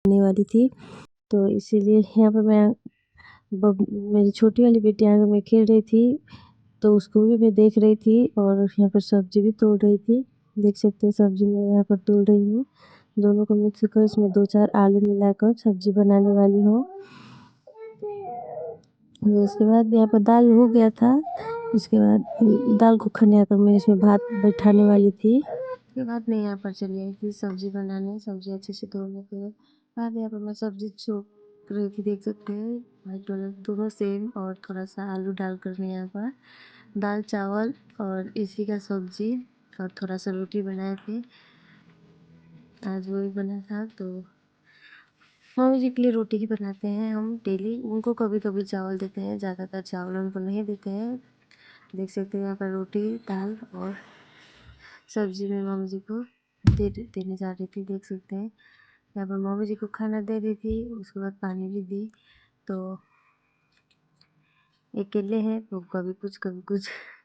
आने वाली थी, तो इसीलिए यहाँ पर मेरी छोटी वाली बेटी आँगन में खेल रही थी, तो उसको भी मैं देख रही थी और यहाँ पर सब्जी भी तोड़ रही थी। देख सकते हैं सब्जी मैं यहाँ पर तोड़ रही हूँ। दोनों को मिक्स कर इसमें 2-4 आलू मिलाकर सब्जी बनाने वाली हूँ। उसके बाद यहाँ पर दाल हो गया था। उसके बाद दाल को खने आकर मैं इसमें भात बैठाने वाली थी। उसके बाद मैं यहाँ पर चली आई थी सब्जी बनाने। सब्जी अच्छे से धोने के बाद यहाँ पर मैं सब्जी छोक रही थी। देख सकते हैं वाइट वाला दोनों सेम, और थोड़ा सा आलू डालकर मैं यहाँ पर दाल चावल और इसी का सब्जी और थोड़ा सा रोटी बनाए थे। आज वही बना था, तो मम्मी जी के लिए रोटी ही बनाते हैं हम डेली। उनको कभी कभी चावल देते हैं, ज़्यादातर चावल उनको नहीं देते हैं। देख सकते हैं यहाँ पर रोटी दाल और सब्जी में मम्मी जी को देने जा रही थी। देख सकते हैं यहाँ पर मम्मी जी को खाना दे दी थी, उसके बाद पानी भी दी। तो अकेले हैं तो कभी कुछ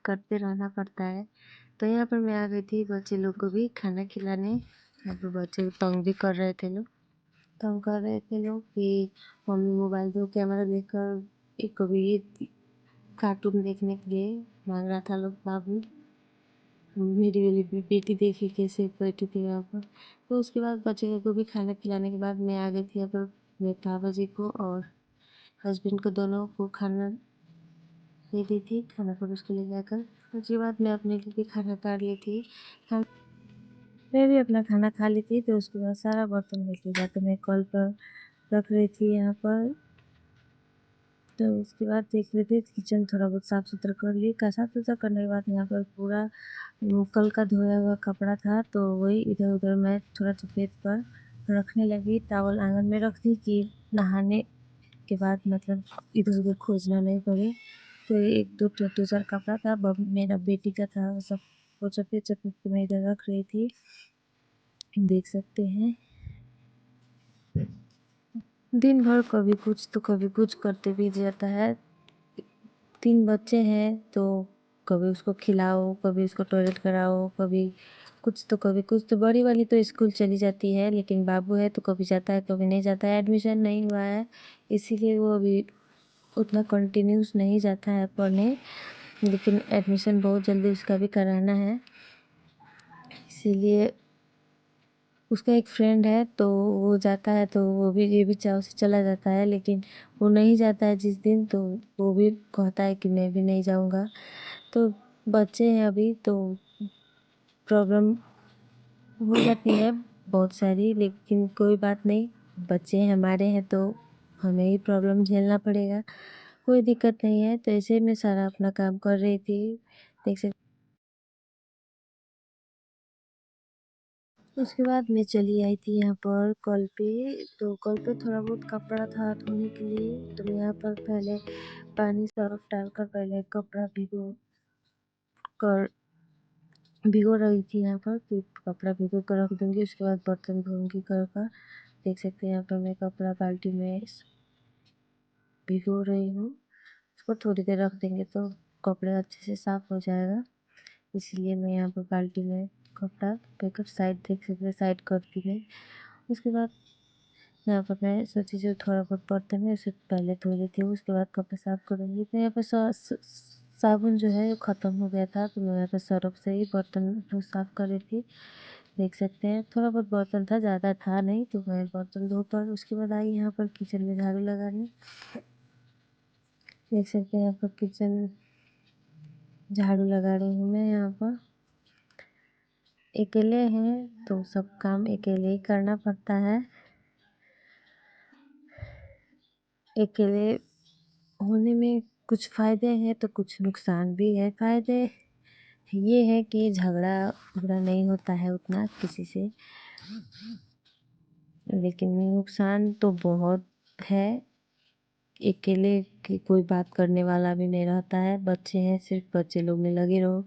करते रहना पड़ता है। तो यहाँ पर मैं आ गई थी बच्चे लोग को भी खाना खिलाने। यहाँ पर बच्चे तंग भी कर रहे थे लोग कि मम्मी मोबाइल दो, कैमरा देखकर एक कभी कार्टून देखने के लिए मांग रहा था लोग। बाबू मेरी वाली बेटी देखी कैसे बैठी थी यहाँ पर। तो उसके बाद बच्चे को भी खाना खिलाने के बाद मैं आ गई थी यहाँ पर मेरे पापा जी को और हस्बैंड को, दोनों को खाना दे दी थी, खाना परोस के ले जाकर। उसके बाद मैं अपने लिए भी खाना काट ली थी। मैं भी अपना खाना खा ली थी, तो उसके बाद सारा बर्तन लेके जाकर मैं कल पर रख रही थी यहाँ पर। तो उसके बाद देख रहे थे किचन थोड़ा बहुत साफ़ सुथरा कर लिए। साफ़ सुथरा करने के बाद यहाँ पर पूरा कल का धोया हुआ कपड़ा था, तो वही इधर उधर मैं थोड़ा सफ़ेद पर रखने लगी। टॉवल आंगन में रख दी कि नहाने के बाद मतलब इधर उधर खोजना नहीं पड़े। तो एक दो चार कपड़ा था, मेरा बेटी का था, सब वो सफ़ेद सफ़ेद मैं इधर रख रही थी। देख सकते हैं दिन भर कभी कुछ तो कभी कुछ करते बीत जाता है। 3 बच्चे हैं, तो कभी उसको खिलाओ, कभी उसको टॉयलेट कराओ, कभी कुछ। तो बड़ी वाली तो स्कूल चली जाती है, लेकिन बाबू है तो कभी जाता है कभी नहीं जाता है। एडमिशन नहीं हुआ है, इसीलिए वो अभी उतना कंटिन्यूस नहीं जाता है पढ़ने, लेकिन एडमिशन बहुत जल्दी उसका भी कराना है। इसीलिए उसका एक फ्रेंड है, तो वो जाता है, तो वो भी ये भी चाव से चला जाता है, लेकिन वो नहीं जाता है जिस दिन, तो वो भी कहता है कि मैं भी नहीं जाऊँगा। तो बच्चे हैं अभी, तो प्रॉब्लम हो जाती है बहुत सारी, लेकिन कोई बात नहीं, बच्चे हमारे हैं तो हमें ही प्रॉब्लम झेलना पड़ेगा। कोई दिक्कत नहीं है। तो ऐसे मैं सारा अपना काम कर रही थी। देख सकते, उसके बाद मैं चली आई थी यहाँ पर कल पे। तो कल पे थोड़ा बहुत कपड़ा था धोने के लिए, तो मैं यहाँ पर पहले पानी सर्फ डालकर पहले कपड़ा कर भिगो रही थी यहाँ पर। फिर कपड़ा भिगो कर रख दूँगी, उसके बाद बर्तन धोऊँगी कर। देख सकते हैं यहाँ पर मैं कपड़ा बाल्टी में भिगो रही हूँ। उसको थोड़ी देर रख देंगे तो कपड़ा अच्छे से साफ़ हो जाएगा, इसलिए मैं यहाँ पर बाल्टी में कपड़ा लेकर साइड, देख सकते हैं साइड कर दी मैं। उसके बाद यहाँ पर मैं सोची जो थोड़ा बहुत बर्तन है उसे पहले धो लेती हूँ, उसके बाद कपड़े साफ़ करूँगी। तो यहाँ पर साबुन जो है वो ख़त्म हो गया था, तो मैं यहाँ पर सर्फ से ही बर्तन साफ़ कर रही थी। देख सकते हैं थोड़ा बहुत बर्तन था, ज़्यादा था नहीं, तो मैं बर्तन धोकर उसके बाद आई यहाँ पर किचन में झाड़ू लगाने। देख सकते हैं यहाँ पर किचन झाड़ू लगा रही हूँ मैं यहाँ पर। अकेले हैं तो सब काम अकेले ही करना पड़ता है। अकेले होने में कुछ फ़ायदे हैं तो कुछ नुकसान भी है। फ़ायदे ये है कि झगड़ा नहीं होता है उतना किसी से, लेकिन नुकसान तो बहुत है। अकेले की कोई बात करने वाला भी नहीं रहता है, बच्चे हैं, सिर्फ बच्चे लोग में लगे रहो,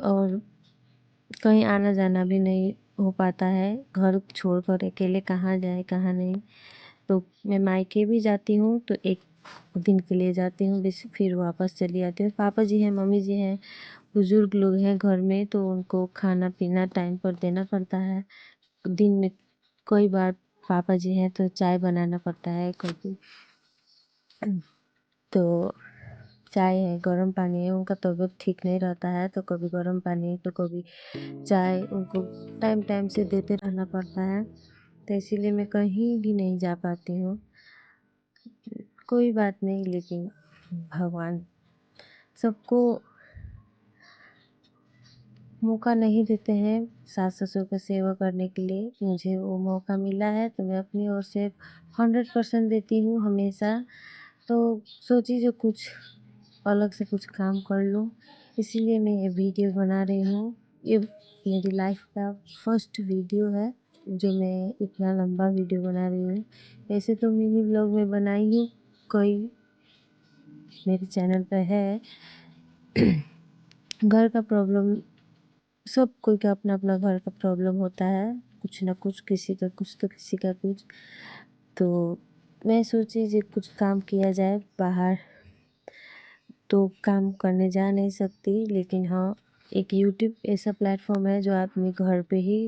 और कहीं आना जाना भी नहीं हो पाता है। घर छोड़कर अकेले कहाँ जाए कहाँ नहीं। तो मैं मायके भी जाती हूँ तो 1 दिन के लिए जाती हूँ, बस फिर वापस चली आती हूँ। पापा जी हैं, मम्मी जी हैं, बुज़ुर्ग लोग हैं घर में, तो उनको खाना पीना टाइम पर देना पड़ता है। दिन में कई बार पापा जी हैं तो चाय बनाना पड़ता है कभी। तो चाय है, गर्म पानी है, उनका तबीयत ठीक नहीं रहता है तो कभी गर्म पानी तो कभी चाय उनको टाइम टाइम से देते रहना पड़ता है। तो इसीलिए मैं कहीं भी नहीं जा पाती हूँ। कोई बात नहीं, लेकिन भगवान सबको मौका नहीं देते हैं सास ससुर का सेवा करने के लिए। मुझे वो मौका मिला है तो मैं अपनी ओर से 100% देती हूँ हमेशा। तो सोची जो कुछ अलग से कुछ काम कर लूँ, इसीलिए मैं ये वीडियो बना रही हूँ। ये मेरी लाइफ का फर्स्ट वीडियो है जो मैं इतना लंबा वीडियो बना रही हूँ। वैसे तो मिनी ब्लॉग में बनाई हूँ, कोई मेरे चैनल पर है। घर का प्रॉब्लम, सब कोई का अपना अपना घर का प्रॉब्लम होता है, कुछ ना कुछ, किसी का कुछ तो किसी का कुछ। तो मैं सोची जो कुछ काम किया जाए। बाहर तो काम करने जा नहीं सकती, लेकिन हाँ, एक यूट्यूब ऐसा प्लेटफॉर्म है जो आदमी घर पे ही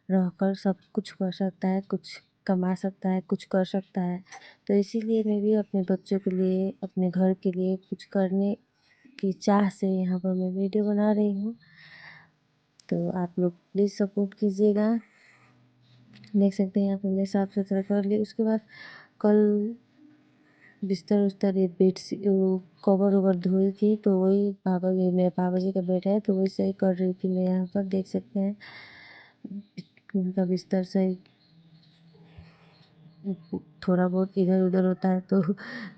रहकर सब कुछ कर सकता है, कुछ कमा सकता है, कुछ कर सकता है। तो इसीलिए मैं भी अपने बच्चों के लिए, अपने घर के लिए कुछ करने की चाह से यहाँ पर मैं वीडियो बना रही हूँ। तो आप लोग प्लीज़ सपोर्ट कीजिएगा। देख सकते हैं यहाँ पे मैं साफ सुथरा कर ली। उसके बाद कल बिस्तर उस्तर ये कवर ओवर धोई थी, तो वही मेरे पापा जी का बेटा है तो वही सही कर रही थी मैं। यहाँ पर देख सकते हैं उनका बिस्तर सही, थोड़ा बहुत इधर उधर होता है तो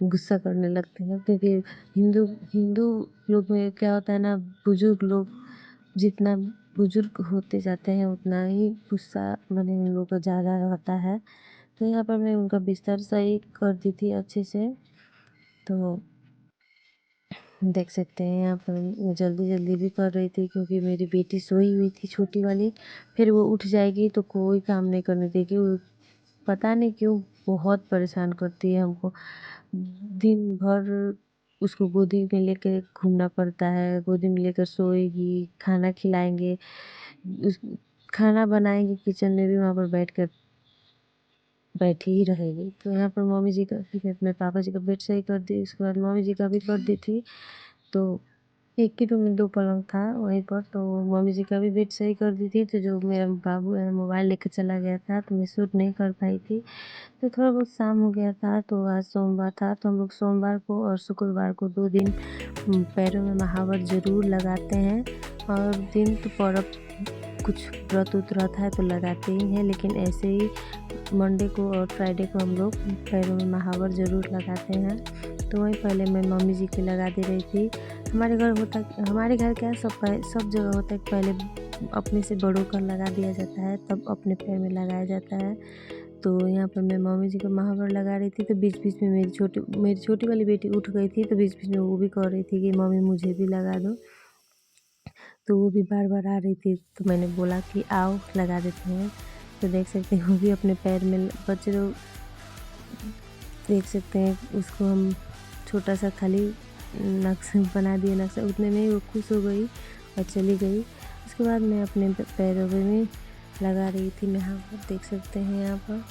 गुस्सा करने लगते हैं, क्योंकि हिंदू हिंदू लोग में क्या होता है ना, बुजुर्ग लोग जितना बुजुर्ग होते जाते हैं उतना ही गुस्सा मैंने उन लोगों का ज़्यादा रहता है। तो यहाँ पर मैं उनका बिस्तर सही कर दी थी अच्छे से। तो देख सकते हैं यहाँ पर मैं जल्दी जल्दी भी कर रही थी, क्योंकि मेरी बेटी सोई हुई थी छोटी वाली। फिर वो उठ जाएगी तो कोई काम नहीं करने देगी। वो पता नहीं क्यों बहुत परेशान करती है हमको। दिन भर उसको गोदी में लेकर घूमना पड़ता है, गोदी में लेकर सोएगी, खाना खिलाएंगे, उस खाना बनाएंगे किचन में भी वहाँ पर बैठी ही रहेगी। तो यहाँ पर मम्मी जी का, ठीक है, मैं पापा जी का बेड सही कर दी, उसके बाद मम्मी जी का भी कर दी थी। तो एक ही रूम में 2 पलंग था वहीं पर, तो मम्मी जी का भी बेड सही कर दी थी। तो जो मेरा बाबू है मोबाइल लेकर चला गया था तो मैं शूट नहीं कर पाई थी। तो थोड़ा बहुत शाम हो गया था, तो आज सोमवार था तो हम लोग सोमवार को और शुक्रवार को 2 दिन पैरों में महावर ज़रूर लगाते हैं। और दिन तो पर्व कुछ व्रत उत रहता है तो लगाते ही हैं, लेकिन ऐसे ही मंडे को और फ्राइडे को हम लोग पैरों में महावर ज़रूर लगाते हैं। तो वही पहले मैं मम्मी जी के लगा दे रही थी। हमारे घर क्या सब जगह होता है, पहले अपने से बड़ों का लगा दिया जाता है, तब अपने पैर में लगाया जाता है। तो यहाँ पर मैं मम्मी जी का महावर लगा रही थी, तो बीच बीच में मेरी छोटी वाली बेटी उठ गई थी, तो बीच बीच में वो भी कह रही थी कि मम्मी मुझे भी लगा दो। तो वो भी बार बार आ रही थी, तो मैंने बोला कि आओ लगा देते हैं। तो देख सकते हैं वो भी अपने पैर में, बच्चे लोग देख सकते हैं, उसको हम छोटा सा खाली नक्शा बना दिए, नक्शा उतने में ही वो खुश हो गई और चली गई। उसके बाद मैं अपने पैरों में लगा रही थी। मैं यहाँ पर देख सकते हैं, यहाँ पर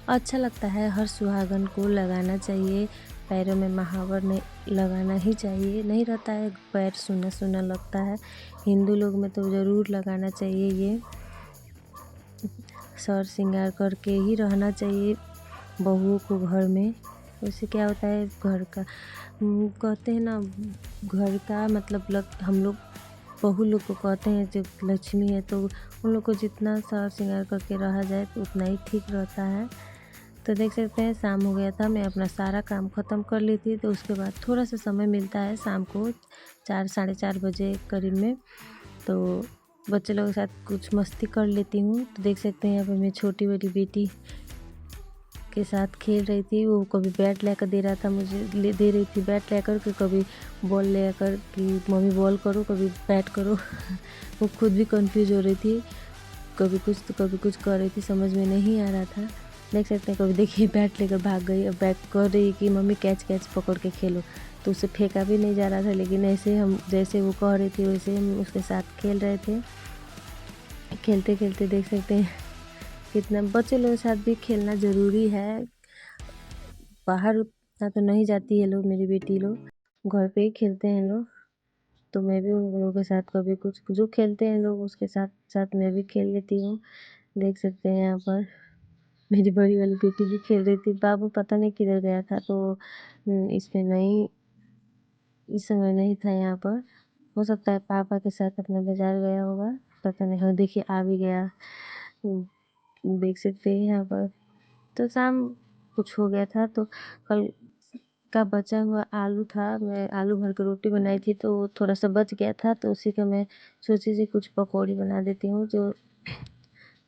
अच्छा लगता है, हर सुहागन को लगाना चाहिए। पैरों में महावर नहीं लगाना ही चाहिए, नहीं रहता है पैर सूना सूना लगता है। हिंदू लोग में तो ज़रूर लगाना चाहिए। ये सर श्रृंगार करके ही रहना चाहिए बहुओं को घर में। उससे क्या होता है, घर का कहते हैं ना, घर का मतलब हम लोग बहू लोग को कहते हैं जो लक्ष्मी है, तो उन लोग को जितना सर श्रृंगार करके रहा जाए तो उतना ही ठीक रहता है। तो देख सकते हैं शाम हो गया था, मैं अपना सारा काम ख़त्म कर ली थी। तो उसके बाद थोड़ा सा समय मिलता है शाम को 4 साढ़े 4 बजे करीब में, तो बच्चे लोगों के साथ कुछ मस्ती कर लेती हूँ। तो देख सकते हैं यहाँ पर मैं छोटी वाली बेटी के साथ खेल रही थी। वो कभी बैट लेकर दे रहा था मुझे, दे रही थी बैट लेकर के, कभी बॉल लेकर कि मम्मी बॉल करो, कभी बैट करो। वो खुद भी कंफ्यूज हो रही थी, कभी कुछ तो कभी कुछ कर रही थी, समझ में नहीं आ रहा था। देख सकते हैं कभी देखिए बैट लेकर भाग गई, अब बैट कर रही कि मम्मी कैच पकड़ के खेलो, तो उसे फेंका भी नहीं जा रहा था। लेकिन ऐसे हम जैसे वो कह रही थी वैसे हम उसके साथ खेल रहे थे। खेलते खेलते देख सकते हैं कितना बच्चे लोगों के साथ भी खेलना ज़रूरी है। बाहर उतना तो नहीं जाती है लोग, मेरी बेटी लोग घर पे ही खेलते हैं लोग। तो मैं भी उन लोगों के साथ कभी कुछ जो खेलते हैं लोग उसके साथ साथ मैं भी खेल लेती हूँ। देख सकते हैं यहाँ पर मेरी बड़ी वाली बेटी भी खेल रही थी। बाबू पता नहीं किधर गया था, तो इसमें नहीं, इस समय नहीं था यहाँ पर। हो सकता है पापा के साथ अपना बाजार गया होगा, पता नहीं। हाँ देखिए आ भी गया। देख सकते हैं यहाँ पर। तो शाम कुछ हो गया था, तो कल का बचा हुआ आलू था, मैं आलू भर के रोटी बनाई थी, तो थोड़ा सा बच गया था, तो उसी का मैं सोची थी कुछ पकौड़ी बना देती हूँ। जो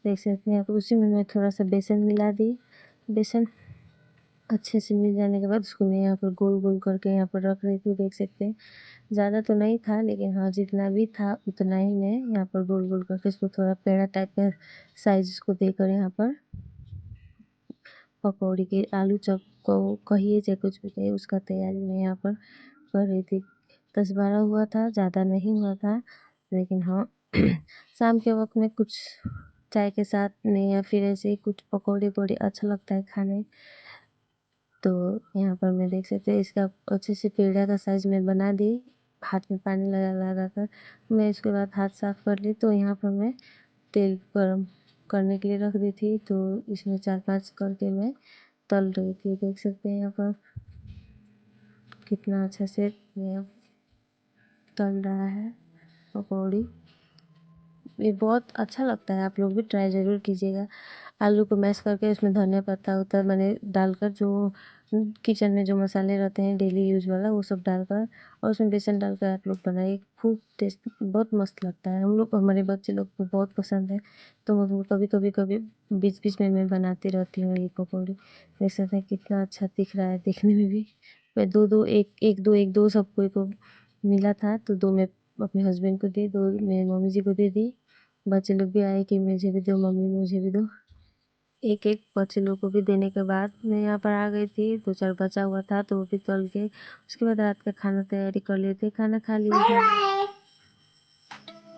देख सकते हैं, तो उसी में मैं थोड़ा सा बेसन मिला दी। बेसन अच्छे से मिल जाने के बाद उसको मैं यहाँ पर गोल गोल करके यहाँ पर रख रही थी। देख सकते हैं ज़्यादा तो नहीं था, लेकिन हाँ जितना भी था उतना ही मैं यहाँ पर गोल गोल करके इसको थोड़ा पेड़ा टाइप का साइज को देकर यहाँ पर पकौड़ी के आलू चॉप को कहिए चाहे कुछ भी कहिए, उसका तैयारी मैं यहाँ पर कर रही थी। 10-12 हुआ था, ज़्यादा नहीं हुआ था, लेकिन हाँ शाम के वक्त में कुछ चाय के साथ में या फिर ऐसे ही कुछ पकौड़े वकौड़े अच्छा लगता है खाने। तो यहाँ पर मैं देख सकते हैं इसका अच्छे से पेड़ा का साइज में बना दी। हाथ में पानी लगा लगा कर मैं इसके बाद हाथ साफ कर ली। तो यहाँ पर मैं तेल गरम करने के लिए रख दी थी, तो इसमें 4-5 करके मैं तल रही थी। देख सकते हैं यहाँ पर कितना अच्छा से ये तल रहा है पकौड़ी। ये बहुत अच्छा लगता है, आप लोग भी ट्राई ज़रूर कीजिएगा। आलू को मैश करके उसमें धनिया पत्ता उतना मैंने डालकर, जो किचन में जो मसाले रहते हैं डेली यूज़ वाला वो सब डालकर, और उसमें बेसन डालकर आप लोग बनाइए, खूब टेस्ट बहुत मस्त लगता है। हम लोग, हमारे बच्चे लोग को बहुत पसंद है, तो वो कभी बीच बीच में मैं बनाती रहती हूँ ये पकौड़ी। देख सकते हैं कितना अच्छा दिख रहा है देखने में भी। मैं दो दो एक दो सबको को मिला था, तो 2 मैं अपने हस्बैंड को दी, 2 मेरी मम्मी जी को दे दी। बच्चे लोग भी आए कि मुझे भी दो मम्मी, मुझे भी दो। एक-एक बच्चे लोग को भी देने के बाद मैं यहाँ पर आ गई थी। 2-4 बचा हुआ था, तो वो भी तल के उसके बाद रात का खाना तैयारी कर लिए थे। खाना खा लिए थे।